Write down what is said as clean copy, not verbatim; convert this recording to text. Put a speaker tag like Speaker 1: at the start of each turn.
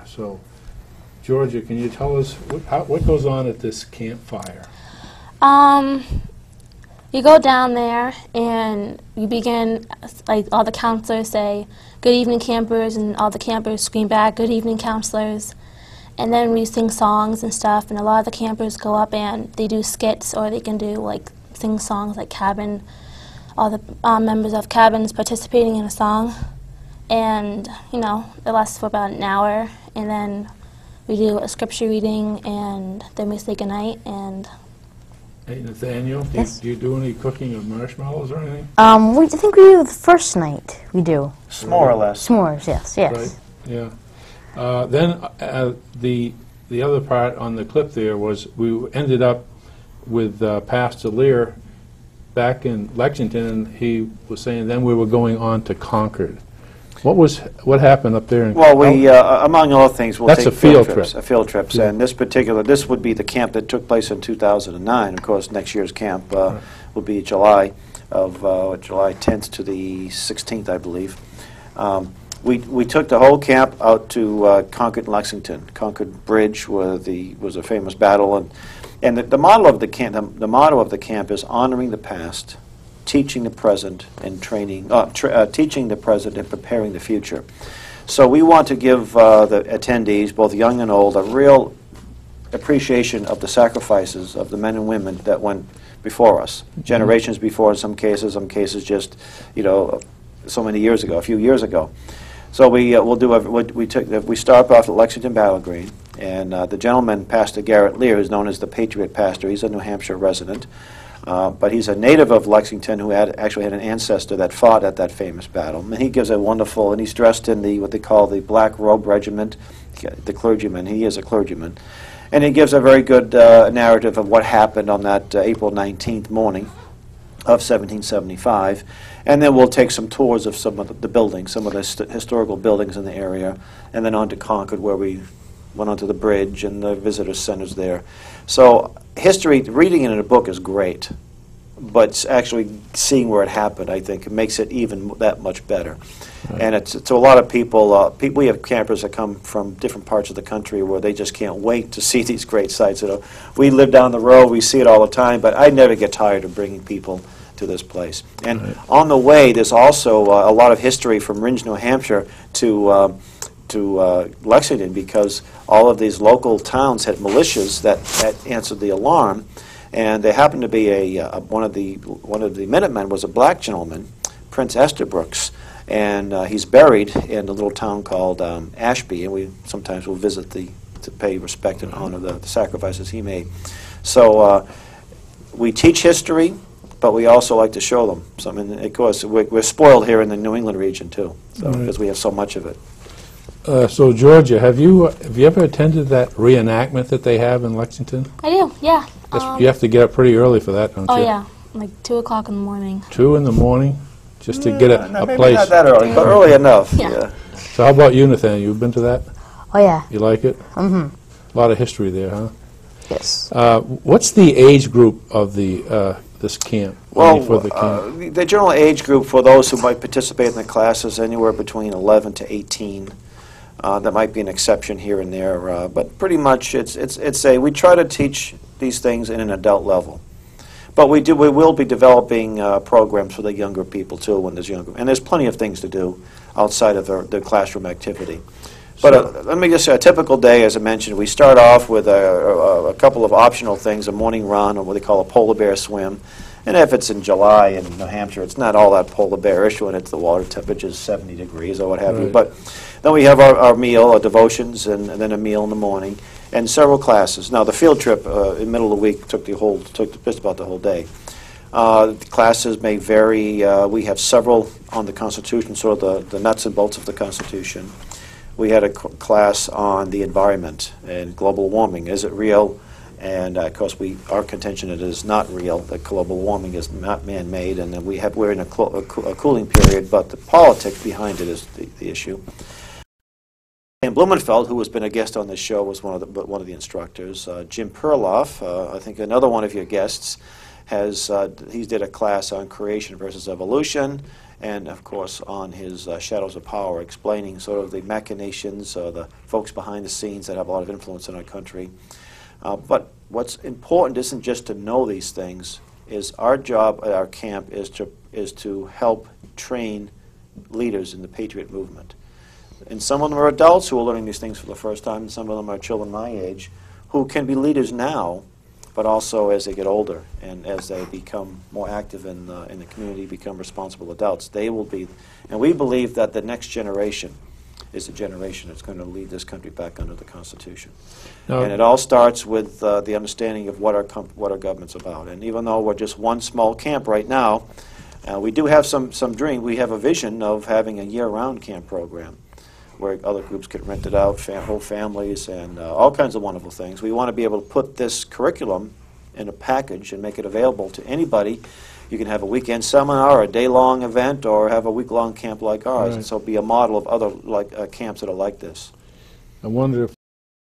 Speaker 1: So, Georgia, can you tell us what goes on at this campfire?
Speaker 2: You go down there and you begin, like all the counselors say, "Good evening, campers," and all the campers scream back, "Good evening, counselors." And then we sing songs and stuff, and a lot of the campers go up and they do skits, or they can do like sing songs like cabin, all the members of cabins participating in a song. And, you know, it lasts for about an hour, and then we do a scripture reading, and then we say goodnight. And
Speaker 1: Hey, Nathaniel,
Speaker 3: Yes.
Speaker 1: do you do any cooking of marshmallows or anything?
Speaker 3: I think we do the first night. We do
Speaker 4: More or less.
Speaker 3: s'mores. Yes, yes.
Speaker 1: Right. Yeah. Then the other part on the clip there was we ended up with Pastor Lear back in Lexington, and he was saying then we were going on to Concord. What happened up there?
Speaker 4: Well, we, among other things, we'll
Speaker 1: That's
Speaker 4: take
Speaker 1: a field
Speaker 4: trips.
Speaker 1: trip.
Speaker 4: Field trips,
Speaker 1: Yeah.
Speaker 4: and this would be the camp that took place in 2009. Of course, next year's camp will be July 10th to the 16th, I believe. We took the whole camp out to Concord and Lexington. Concord Bridge was a famous battle, and the motto of the camp is honoring the past, teaching the present, and teaching the present and preparing the future. So we want to give the attendees, both young and old, a real appreciation of the sacrifices of the men and women that went before us, generations before in some cases just, you know, so many years ago, a few years ago. So we start off at Lexington Battle Green, and the gentleman, Pastor Garrett Lear, is known as the Patriot Pastor. He's a New Hampshire resident. But he's a native of Lexington who actually had an ancestor that fought at that famous battle. And he gives a wonderful, and he's dressed in what they call the Black Robe Regiment, the clergyman. He is a clergyman. And he gives a very good narrative of what happened on that April 19th morning of 1775. And then we'll take some tours of some of the buildings, some of the historical buildings in the area, and then on to Concord, where we went onto the bridge and the visitor centers there. So history, reading it in a book is great, but actually seeing where it happened, I think, it makes it even that much better. Right. And it's to a lot of people, we have campers that come from different parts of the country where they just can't wait to see these great sites. You know, we live down the road, we see it all the time, but I never get tired of bringing people to this place. And right. On the way, there's also a lot of history from Rindge, New Hampshire to Lexington, because all of these local towns had militias that answered the alarm, and there happened to be one of the Minutemen was a black gentleman, Prince Estabrooks, and he's buried in a little town called Ashby, and we sometimes will visit to pay respect and honor the sacrifices he made. So we teach history, but we also like to show them. So, I mean, of course, we're spoiled here in the New England region too, because we have so much of it.
Speaker 1: So, Georgia, have you ever attended that reenactment that they have in Lexington?
Speaker 2: I do, yeah.
Speaker 1: You have to get up pretty early for that, don't you?
Speaker 2: Oh, yeah, like 2 o'clock in the morning.
Speaker 1: 2 in the morning, just to get a
Speaker 4: Maybe
Speaker 1: place.
Speaker 4: not that early, but early enough.
Speaker 2: Yeah.
Speaker 1: So, how about you, Nathaniel? You've been to that?
Speaker 3: Oh, yeah.
Speaker 1: You like it?
Speaker 3: Mm-hmm.
Speaker 1: A lot of history there, huh?
Speaker 3: Yes.
Speaker 1: What's the age group of this camp?
Speaker 4: Well,
Speaker 1: for the camp?
Speaker 4: the general age group for those who might participate in the class is anywhere between 11 to 18. That might be an exception here and there, but pretty much we try to teach these things in an adult level. But we will be developing programs for the younger people too when there's younger, and there's plenty of things to do outside of the classroom activity. But let me just say, a typical day, as I mentioned, we start off with a couple of optional things: a morning run, or what they call a polar bear swim. And if it's in July in New Hampshire, it's not all that polar bearish when the water temperature is 70 degrees or what have you. But then we have our meal, our devotions, and then a meal in the morning, and several classes. Now, the field trip in the middle of the week took just about the whole day. The classes may vary. We have several on the Constitution, sort of the nuts and bolts of the Constitution. We had a class on the environment and global warming. Is it real? And of course, our contention it is not real. That global warming is not man-made, and then we're in a cooling period. But the politics behind it is the issue. And Blumenfeld, who has been a guest on this show, was one of the instructors. Jim Perloff, I think another one of your guests, he did a class on creation versus evolution, and of course on his Shadows of Power, explaining sort of the machinations, the folks behind the scenes that have a lot of influence in our country. But what's important isn't just to know these things. Is our job at our camp is to help train leaders in the Patriot movement. And some of them are adults who are learning these things for the first time, and some of them are children my age who can be leaders now, but also as they get older and as they become more active in the community, become responsible adults, they will be. And we believe that the next generation is the generation that's going to lead this country back under the Constitution.
Speaker 1: Now,
Speaker 4: and it all starts with the understanding of what our government's about. And even though we're just one small camp right now, we do have some dream. We have a vision of having a year-round camp program where other groups can rent it out, whole families, and all kinds of wonderful things. We want to be able to put this curriculum in a package and make it available to anybody. You can have a weekend seminar, or a day-long event, or have a week-long camp like ours,
Speaker 1: Right.
Speaker 4: and so be a model of other camps that are like this.
Speaker 1: I wonder if